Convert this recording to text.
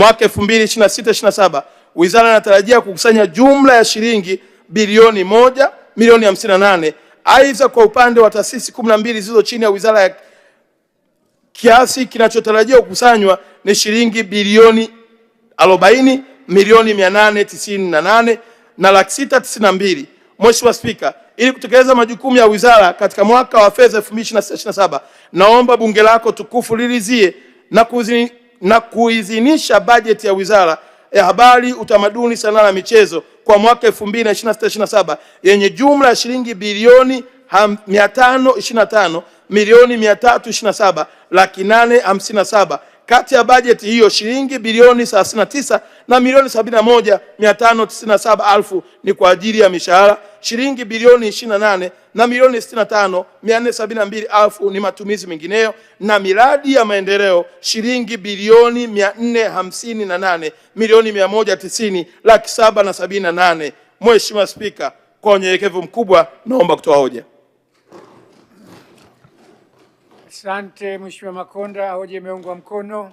Mwaka 2026/27 wizara inatarajia kukusanya jumla ya shilingi bilioni 1,058,000. Aidha, kwa upande wa taasisi 12 zilizo chini ya wizara ya kiasi kinachotarajiwa kukusanywa ni shilingi bilioni 40,898,000 na laki 692. Mheshimiwa Spika, ili kutekeleza majukumu ya wizara katika mwaka wa fedha 2026/27, naomba bunge lako tukufu lilizie na kuidhinisha bajeti ya Wizara ya Habari, Utamaduni, Sanaa na Michezo kwa mwaka 2026/27 yenye jumla ya shilingi bilioni 525,327 laki 857. Kati ya bajeti hiyo shilingi bilioni 39 na milioni 71,597,000 ni kwa ajili ya mishahara, shilingi bilioni 28 na milioni 65,472,000 ni matumizi mengineyo, na miradi ya maendeleo shilingi bilioni 458 milioni 190 laki 778. Mheshimiwa Spika, kwa unyenyekevu mkubwa naomba kutoa hoja. Asante Mheshimiwa Makonda, hoja imeungwa mkono.